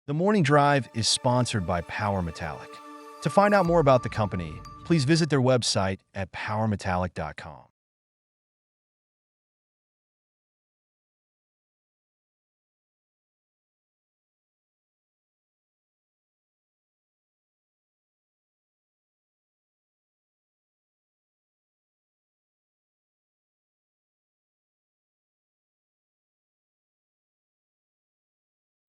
The Morning Drive is sponsored by Power Metallic. To find out more about the company, please visit their website at powermetallic.com.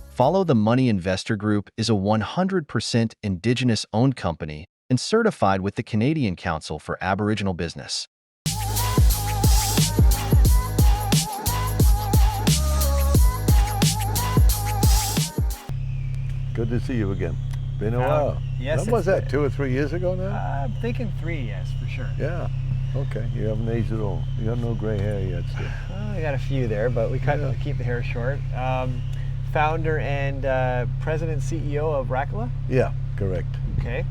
Follow the Money Investor Group is a 100% Indigenous-owned company and certified with the Canadian Council for Aboriginal Business. Good to see you again. Been a while. Yes. When was that, 2 or 3 years ago now? I'm thinking 3, yes, for sure. Yeah. Okay. You haven't aged at all. You got no gray hair yet still. I got a few there, but we keep the hair short. Founder and president CEO of Rackla? Yeah, correct. Okay.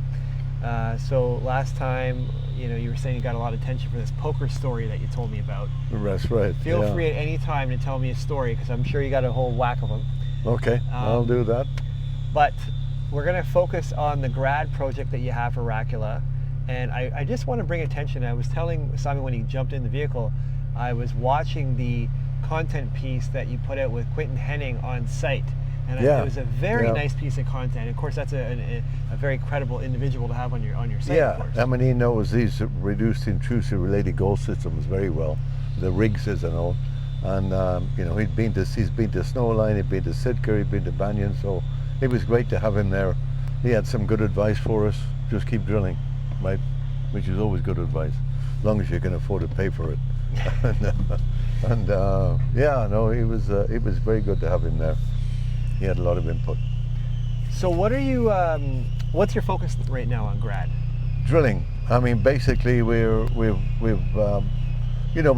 So last time, you were saying you got a lot of attention for this poker story that you told me about. That's right. Feel free at any time to tell me a story, because I'm sure you got a whole whack of them. Okay, I'll do that. But we're going to focus on the grad project that you have for Rackla. And I just want to bring attention. I was telling Simon when he jumped in the vehicle, I was watching the content piece that you put out with Quentin Henning on site. And it was a very nice piece of content. Of course, that's a very credible individual to have on your site. Yeah, of course. I mean, he knows these Reduced Intrusive-Related Gold Systems very well. The RIRGS, as I know. And, he's been to Snowline, he'd been to Sitka, he'd been to Banyan, so it was great to have him there. He had some good advice for us. Just keep drilling, right? Which is always good advice, as long as you can afford to pay for it. It was very good to have him there. He had a lot of input. So what are you, what's your focus right now on grad? Drilling. I mean, basically we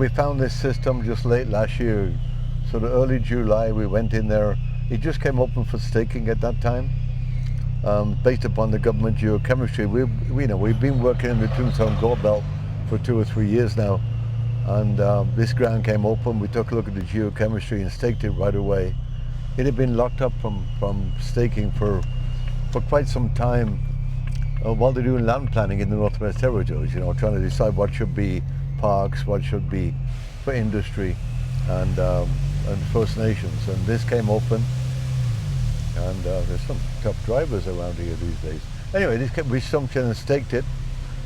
found this system just late last year. Sort of early July, we went in there. It just came open for staking at that time. Based upon the government geochemistry. We've been working in the Tombstone Gold Belt for 2 or 3 years now. And this ground came open. We took a look at the geochemistry and staked it right away. It had been locked up from staking for quite some time while they're doing land planning in the Northwest Territories, trying to decide what should be parks, what should be for industry and First Nations. And this came open, and there's some tough drivers around here these days. Anyway, we jumped in and staked it,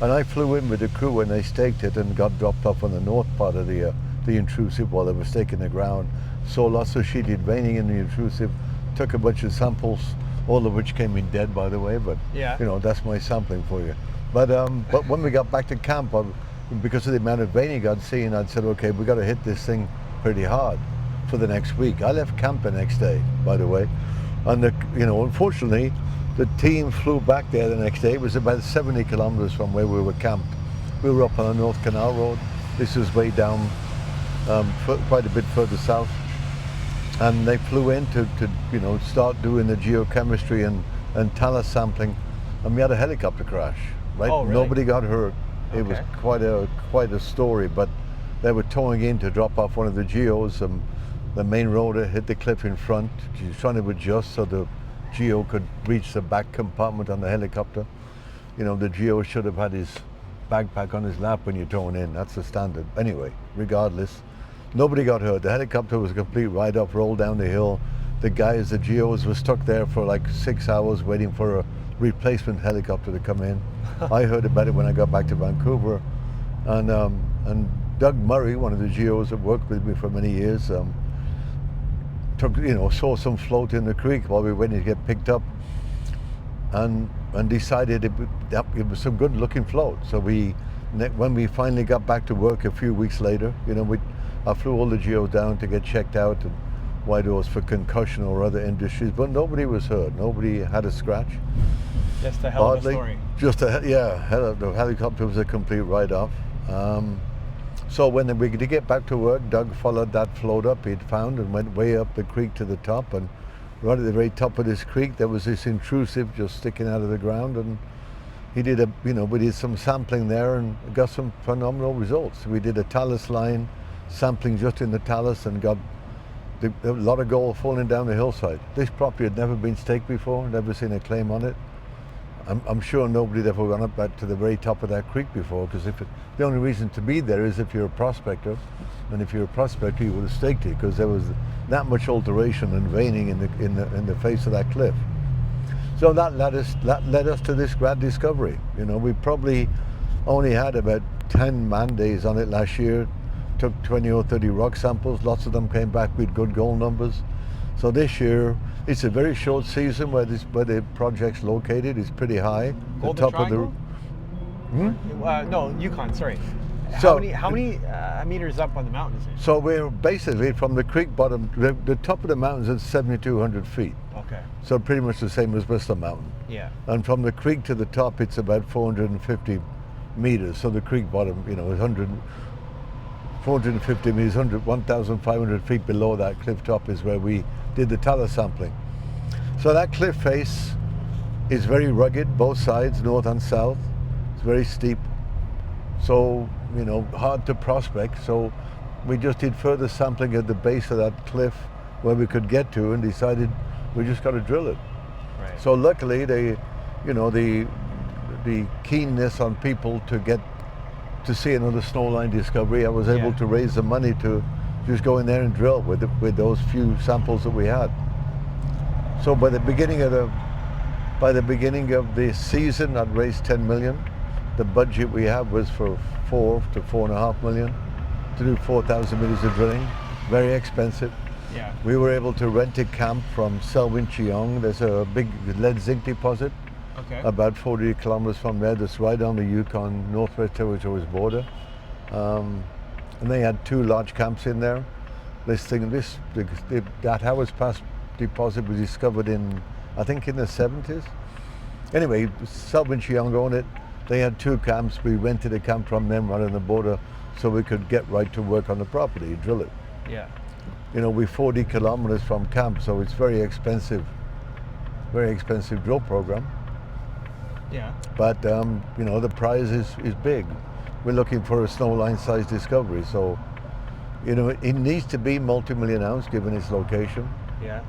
and I flew in with the crew when they staked it and got dropped off on the north part of the intrusive while they were staking the ground. Saw lots of sheeted veining in the intrusive, took a bunch of samples, all of which came in dead, by the way, but that's my sampling for you. But when we got back to camp, because of the amount of veining I'd seen, I'd said, okay, we got to hit this thing pretty hard for the next week. I left camp the next day, by the way, and unfortunately, the team flew back there the next day. It was about 70 kilometers from where we were camped. We were up on the North Canal Road. This was way down, quite a bit further south. And they flew in to start doing the geochemistry and talus sampling, and we had a helicopter crash. Right? Oh, really? Nobody got hurt. Okay. It was quite a story, but they were towing in to drop off one of the geos, and the main rotor hit the cliff in front. She was trying to adjust so the geo could reach the back compartment on the helicopter. The geo should have had his backpack on his lap when you're towing in. That's the standard. Anyway, regardless, nobody got hurt. The helicopter was a complete write-off, rolled down the hill. The guys, the geos, were stuck there for like 6 hours waiting for a replacement helicopter to come in. I heard about it when I got back to Vancouver. And Doug Murray, one of the geos that worked with me for many years, saw some float in the creek while we were waiting to get picked up, and decided it was some good looking float. So when we finally got back to work a few weeks later, I flew all the geos down to get checked out and why it was for concussion or other industries, but nobody was hurt. Nobody had a scratch. Just a hell of a story. The helicopter was a complete write-off. So when we did get back to work, Doug followed that float up he'd found and went way up the creek to the top, and right at the very top of this creek there was this intrusive just sticking out of the ground, and we did some sampling there and got some phenomenal results. We did a talus line sampling just in the talus and got A lot of gold falling down the hillside. This property had never been staked before, never seen a claim on it. I'm sure nobody'd ever gone up to the very top of that creek before, because the only reason to be there is if you're a prospector, and if you're a prospector, you would have staked it because there was that much alteration and veining in the face of that cliff. So that led us to this grad discovery. You know, we probably only had about 10 man days on it last year. Took 20 or 30 rock samples. Lots of them came back with good gold numbers. So this year, it's a very short season where the project's located. It's pretty high. Golden Triangle? No, Yukon. Sorry. So, how many meters up on the mountain is it? So we're basically from the creek bottom. The top of the mountain is at 7,200 feet. Okay. So pretty much the same as Bristol Mountain. Yeah. And from the creek to the top, it's about 450 meters. So the creek bottom, you know, is 450 meters, 1,500 feet below that cliff top is where we did the talus sampling. So that cliff face is very rugged, both sides, north and south. It's very steep. So, you know, hard to prospect. So we just did further sampling at the base of that cliff where we could get to, and decided we just got to drill it. Right. So luckily, the keenness on people to get to see another Snowline discovery, I was able to raise the money to just go in there and drill with those few samples that we had. So by the beginning of the season, I'd raised 10 million. The budget we had was for 4 to 4.5 million to do 4,000 meters of drilling. Very expensive. Yeah. We were able to rent a camp from Selwyn-Cheong. There's a big lead zinc deposit. Okay. About 40 kilometers from there, that's right on the Yukon Northwest Territories border. And they had 2 large camps in there. That Howard's Pass deposit was discovered I think in the 70s. Anyway, Selwyn-Cheong owned it. They had 2 camps. We rented a camp from them right on the border so we could get right to work on the property, drill it. Yeah. You know, we're 40 kilometers from camp, so it's very expensive drill program. Yeah. But you know, the prize is big. We're looking for a Snowline size discovery, so you know, it needs to be multi-million ounce given its location. Yeah.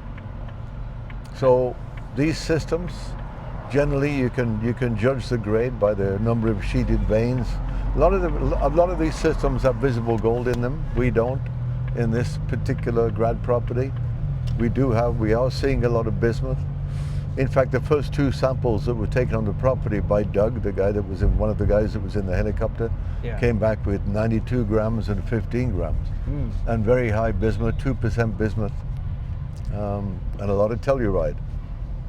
So these systems, generally you can judge the grade by the number of sheeted veins. A lot of these systems have visible gold in them. We don't in this particular grad property. We are seeing a lot of bismuth. In fact, the first 2 samples that were taken on the property by Doug, one of the guys that was in the helicopter, came back with 92 grams and 15 grams, and very high bismuth, 2% bismuth, and a lot of telluride,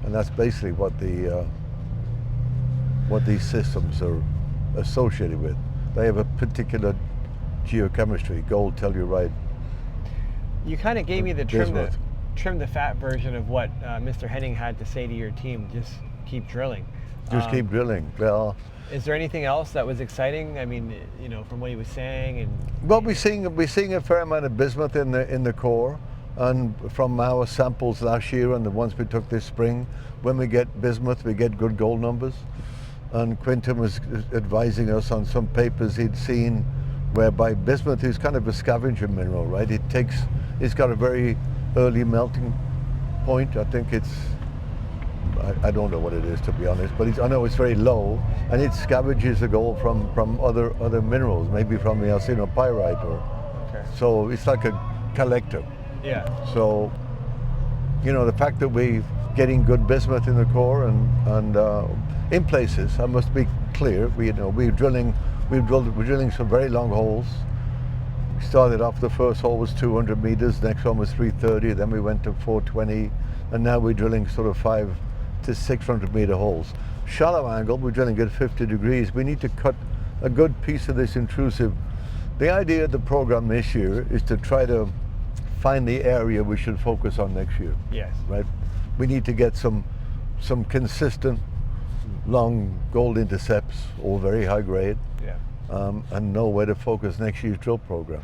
and that's basically what these systems are associated with. They have a particular geochemistry, gold, telluride. You kind of gave me the trim the fat version of what Mr. Henning had to say to your team. Just keep drilling. Just keep drilling. Well, is there anything else that was exciting? I mean, you know, from what he was saying, and well, we're seeing a fair amount of bismuth in the core, and from our samples last year and the ones we took this spring, when we get bismuth, we get good gold numbers. And Quinton was advising us on some papers he'd seen, whereby bismuth is kind of a scavenger mineral, right? It's got a very early melting point. I think I don't know what it is, to be honest, but I know it's very low, and it scavenges the gold from other minerals, maybe from the arsenopyrite, so it's like a collector. Yeah. So, you know, the fact that we're getting good bismuth in the core and in places, I must be clear, we're drilling some very long holes. We started off, the first hole was 200 meters, next one was 330, then we went to 420, and now we're drilling sort of 500 to 600 meter holes. Shallow angle, we're drilling at 50 degrees. We need to cut a good piece of this intrusive. The idea of the program this year is to try to find the area we should focus on next year. Yes. Right? We need to get some consistent long gold intercepts, all very high grade. Yeah. And know where to focus next year's drill program.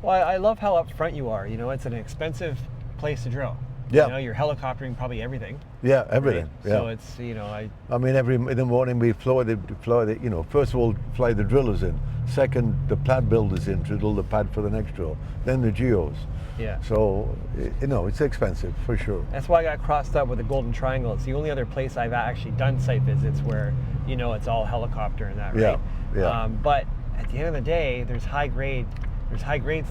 Well, I love how upfront you are. You know, it's an expensive place to drill. Yeah. You know, you're helicoptering probably everything. Yeah, everything. Right? Yeah. So it's, you know, I mean, in the morning we fly the, you know, first of all, fly the drillers in. Second, the pad builders in to drill the pad for the next drill. Then the geos. Yeah. So, you know, it's expensive for sure. That's why I got crossed up with the Golden Triangle. It's the only other place I've actually done site visits where, you know, it's all helicopter and that, right? Yeah. But at the end of the day, there's high grades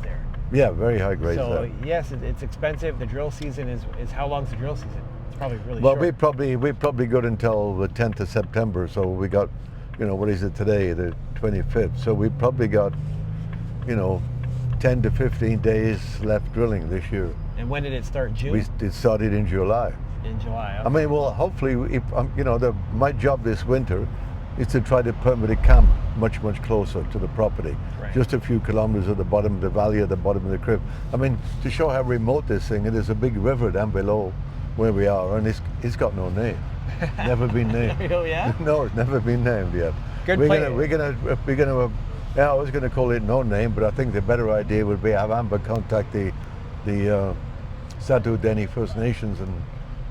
there. Yeah, very high grades So there. yes, it's expensive. The drill season is how long's the drill season? It's probably really Well, short. we probably got until the 10th of September. So we got, you know, what is it today? The 25th. So we probably got, you know, 10 to 15 days left drilling this year. And when did it start? June? It started in July. In July. Okay. I mean, well, hopefully, if you know, my job this winter is to try to permit a camp much closer to the property, Right. just a few kilometers at the bottom of the valley, at the bottom of the cliff. I mean, to show how remote this thing is, there's a big river down below where we are, and it's got no name, never been named. Oh yeah? No, it's never been named yet. Good we're play. gonna. Yeah, I was gonna call it no name, but I think the better idea would be have Amber contact the Sato Deni First Nations and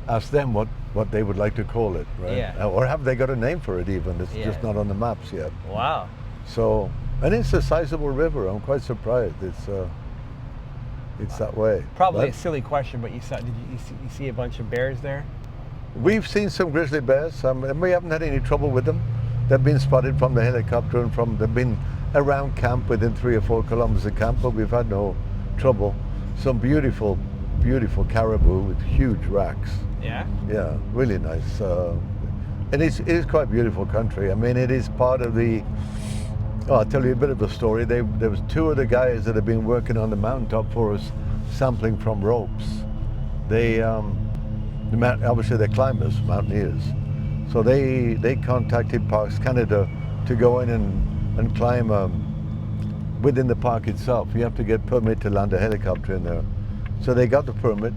ask them what they would like to call it, right? Yeah. Or have they got a name for it even? It's Yeah. just not on the maps yet. Wow. So, and it's a sizable river. I'm quite surprised it's that way. Probably a But silly question, but you see a bunch of bears there? we've seen some grizzly bears, and we haven't had any trouble with them. They've been spotted from the helicopter and they've been around camp within 3 or 4 kilometers of camp, but we've had no trouble. Some beautiful caribou with huge racks. Yeah. Yeah, really nice. And it is quite beautiful country. I mean, it is part of the. Oh, I'll tell you a bit of a story. There was 2 of the guys that have been working on the mountaintop for us, sampling from ropes. They obviously they're climbers, mountaineers. So they contacted Parks Canada to go in and climb within the park itself. You have to get permit to land a helicopter in there. So they got the permit,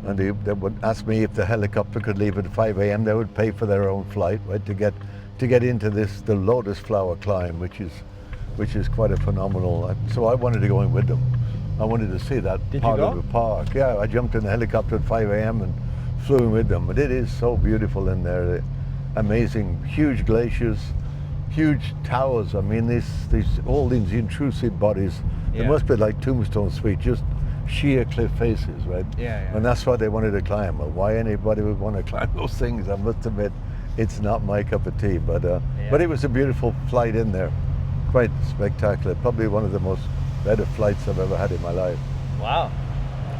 and they would ask me if the helicopter could leave at 5 a.m. They would pay for their own flight, right, to get into the Lotus Flower climb, which is quite a phenomenal. So I wanted to go in with them. I wanted to see that Did part you of go? the park. Yeah, I jumped in the helicopter at 5 a.m. and flew in with them. But it is so beautiful in there. Amazing, huge glaciers, huge towers. I mean, all these intrusive bodies. Yeah. It must be like Tombstone Sweet, just sheer cliff faces, right? Yeah. And that's why they wanted to climb. Well, why anybody would want to climb those things, I must admit, it's not my cup of tea. But it was a beautiful flight in there, quite spectacular. Probably one of the most better flights I've ever had in my life. Wow.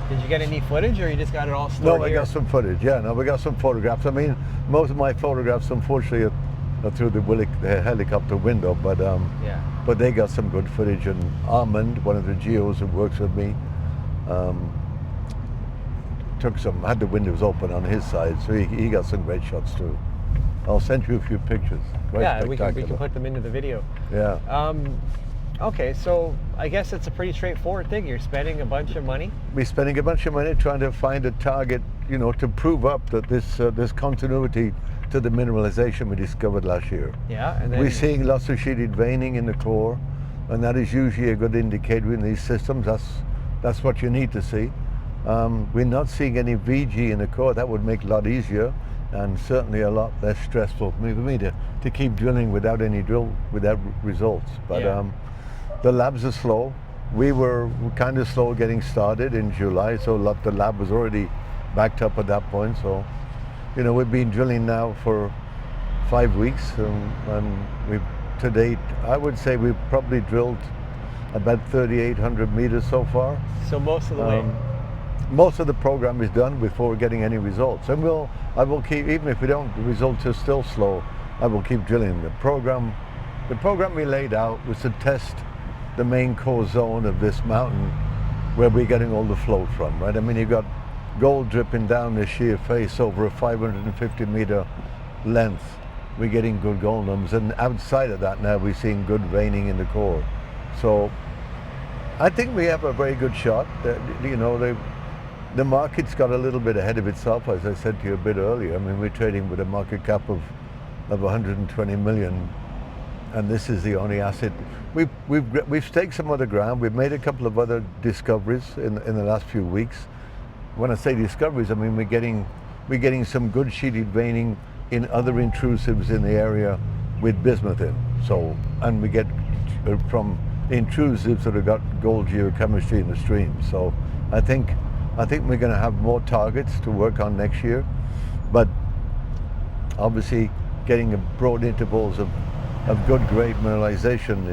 Did you get any footage, or you just got it all stored No, I here? got some footage. Yeah, no, we got some photographs. I mean, most of my photographs, unfortunately, are through the helicopter window. But Yeah. but they got some good footage. And Armand, one of the geos who works with me, had the windows open on his side, so he got some great shots too. I'll send you a few pictures. Quite Yeah, we can spectacular. put them into the video. Yeah. Okay, so I guess it's a pretty straightforward thing. You're spending a bunch of money. We're spending a bunch of money trying to find a target, you know, to prove up that this continuity to the mineralization we discovered last year. Yeah, and then We're seeing lots of sheeted veining in the core, and that is usually a good indicator in these systems. That's what you need to see. We're not seeing any VG in the core. That would make it a lot easier, and certainly a lot less stressful for me to keep drilling without results. But Yeah. the labs are slow. We were kind of slow getting started in July, so the lab was already backed up at that point. So, you know, we've been drilling now for 5 weeks, and to date, I would say we've probably drilled about 3,800 meters so far. so most of the way. Most of the program is done before getting any results, and I will keep, even if the results are still slow, I will keep drilling. The program we laid out was to test the main core zone of this mountain where we're getting all the flow from, right? I mean, you've got gold dripping down the sheer face over a 550 meter length. We're getting good gold numbers, and outside of that now we're seeing good veining in the core. So I think we have a very good shot. You know, the market's got a little bit ahead of itself, as I said to you a bit earlier. I mean, we're trading with a market cap of 120 million, and this is the only asset. We've staked some other ground. We've made a couple of other discoveries in the last few weeks. When I say discoveries, I mean we're getting some good sheeted veining in other intrusives in the area with bismuth in. So, and we get from intrusives that have got gold geochemistry in the stream. So I think we're going to have more targets to work on next year, but obviously getting broad intervals of good grade mineralization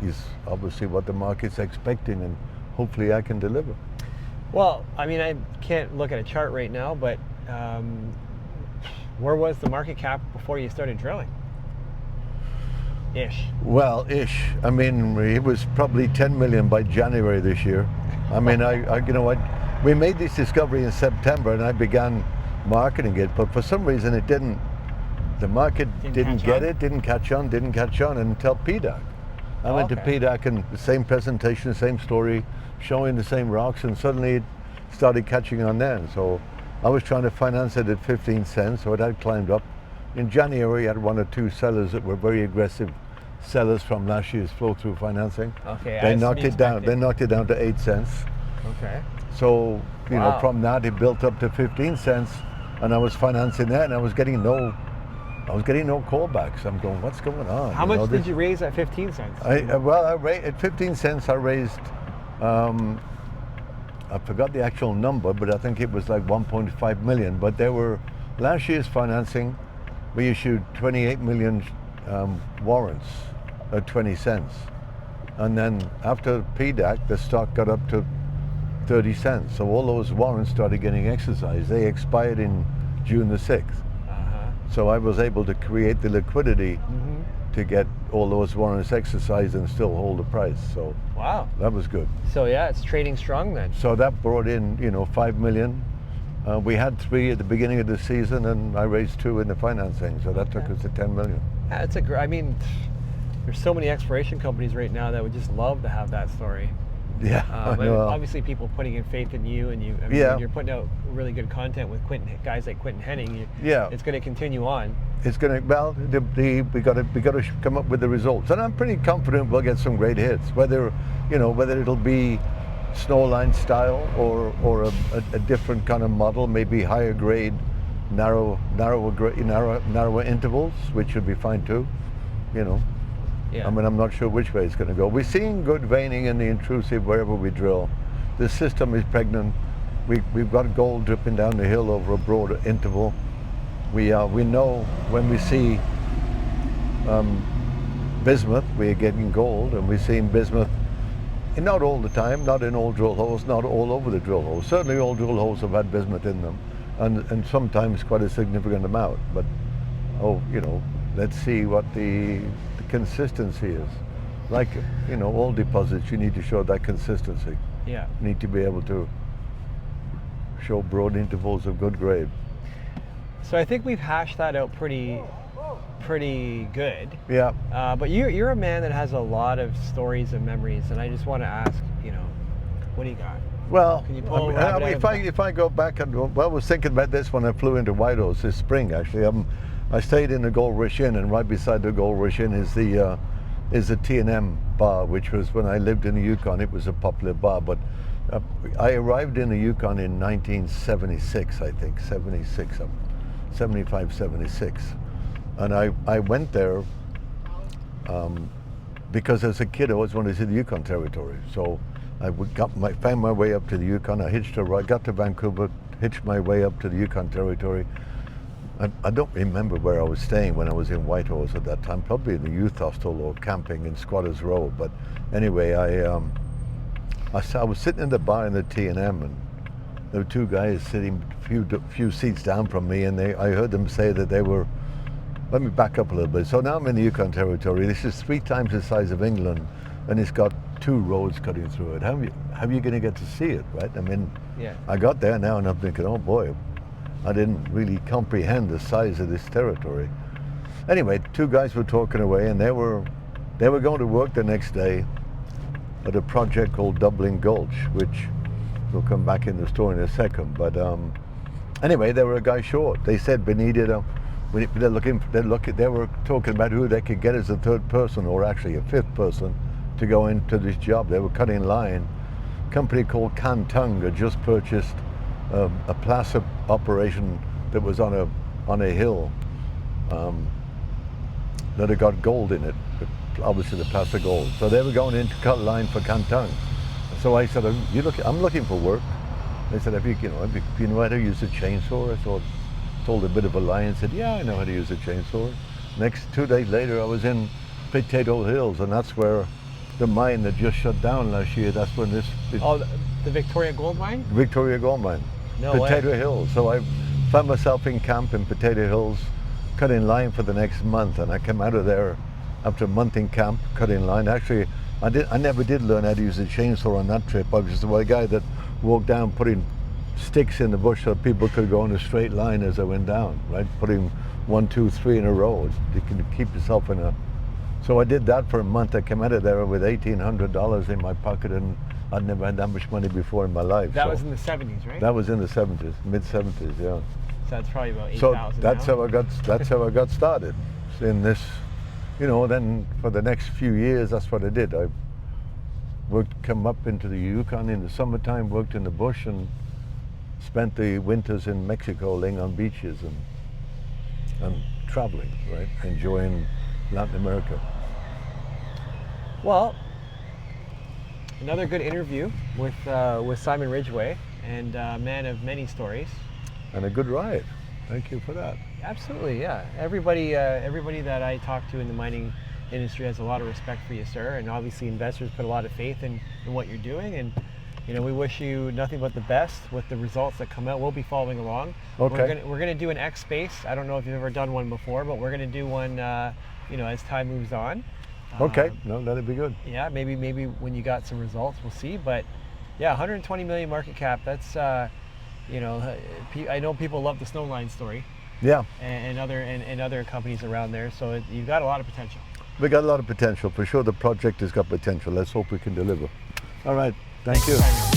is obviously what the market's expecting, and hopefully I can deliver. Well, I mean, I can't look at a chart right now, but where was the market cap before you started drilling? Ish. Well, ish. I mean, it was probably 10 million by January this year. I mean, we made this discovery in September, and I began marketing it, but for some reason it didn't. The market didn't catch on until PDAC. I went to PDAC and the same presentation, the same story, showing the same rocks, and suddenly it started catching on then. So I was trying to finance it at 15 cents, so it had climbed up. In January, I had one or two sellers that were very aggressive sellers from last year's flow-through financing. Okay, they knocked it down. They knocked it down to 8 cents. Okay. So you know, from that it built up to 15 cents, and I was financing that, and I was getting no callbacks. I'm going, what's going on? How much did you raise at 15 cents? At 15 cents, I raised. I forgot the actual number, but I think it was like 1.5 million. But there were last year's financing. We issued 28 million warrants at 20 cents. And then after PDAC, the stock got up to 30 cents. So all those warrants started getting exercised. They expired in June the 6th. So I was able to create the liquidity to get all those warrants exercised and still hold the price. So wow, that was good. So yeah, it's trading strong then. So that brought in, 5 million. We had 3 at the beginning of the season, and I raised 2 in the financing. So that took us to 10 million. Yeah, I mean, there's so many exploration companies right now that would just love to have that story. Yeah, obviously people putting in faith in you, and when you're putting out really good content with guys like Quentin Henning. It's going to continue on. It's going to, well, we got to come up with the results, and I'm pretty confident we'll get some great hits. Whether it'll be Snowline style or a different kind of model, maybe higher grade, narrower intervals, which should be fine too. Yeah. I mean, I'm not sure which way it's going to go. We're seeing good veining in the intrusive wherever we drill. The system is pregnant. We've got gold dripping down the hill over a broad interval. We know when we see bismuth, we're getting gold, and we're seeing bismuth, not all the time, not in all drill holes, not all over the drill holes. Certainly all drill holes have had bismuth in them, and sometimes quite a significant amount. But, let's see what the consistency is. Like, all deposits, you need to show that consistency. Yeah. You need to be able to show broad intervals of good grade. So I think we've hashed that out pretty good. Yeah. But you're a man that has a lot of stories and memories, and I just want to ask, what do you got? Well, can you pull if I go back and I was thinking about this when I flew into Whitehorse this spring. Actually, I stayed in the Gold Rush Inn, and right beside the Gold Rush Inn is the T&M bar, which was when I lived in the Yukon. It was a popular bar, but I arrived in the Yukon in 1976, I think, 75, 76. And I went there because as a kid I always wanted to see the Yukon Territory. So I found my way up to the Yukon. I hitched a ride, got to Vancouver, hitched my way up to the Yukon Territory. I don't remember where I was staying when I was in Whitehorse at that time, probably in the youth hostel or camping in Squatters Row. But anyway, I was sitting in the bar in the T&M, and there were 2 guys sitting a few seats down from me, and I heard them say that they were, let me back up a little bit. So now I'm in the Yukon Territory. This is 3 times the size of England, and it's got 2 roads cutting through it. How are you going to get to see it, right? I mean, I got there now, and I'm thinking, oh boy, I didn't really comprehend the size of this territory. Anyway, 2 guys were talking away, and they were going to work the next day at a project called Dublin Gulch, which we'll come back in the story in a second. But anyway, they were a guy short. They said they needed they were talking about who they could get as a 3rd person, or actually a 5th person, to go into this job. They were cutting line. A company called Kantung had just purchased a placer operation that was on a hill that had got gold in it, obviously the placer gold. So they were going in to cut line for Kantung. So I said, I'm looking for work. They said, if you know how to use a chainsaw? I told a bit of a lie and said, yeah, I know how to use a chainsaw. Next 2 days later, I was in Potato Hills, and that's where the mine that just shut down last year. That's when the Victoria Gold Mine? Victoria Gold Mine. No Potato way. Hills. So I found myself in camp in Potato Hills, cutting line for the next month, and I came out of there after a month in camp, cutting line. Actually, I never did learn how to use a chainsaw on that trip. I was just the guy that walked down putting sticks in the bush so people could go in a straight line as I went down, right? Putting 1, 2, 3 in a row. You can keep yourself in a... So I did that for a month. I came out of there with $1,800 in my pocket, and I'd never had that much money before in my life. That was in the 70s, right? That was in the 70s, mid-70s, yeah. So that's probably about 8,000 So that's now. that's how I got started in this. Then for the next few years, that's what I did. I come up into the Yukon in the summertime, worked in the bush, and spent the winters in Mexico laying on beaches and traveling, right? Enjoying Latin America. Well, another good interview with Simon Ridgway, and a man of many stories. And a good ride. Thank you for that. Absolutely, yeah. Everybody that I talk to in the mining industry has a lot of respect for you, sir, and obviously investors put a lot of faith in what you're doing, and we wish you nothing but the best with the results that come out. We'll be following along. Okay. We're gonna do an X space. I don't know if you've ever done one before, but we're gonna do one as time moves on. Okay, no, that'd be good. Yeah, maybe when you got some results, we'll see. But yeah, 120 million market cap. That's I know people love the Snowline story. Yeah. And other companies around there. So you've got a lot of potential. We got a lot of potential for sure. The project has got potential. Let's hope we can deliver. All right. Thank you. Simon.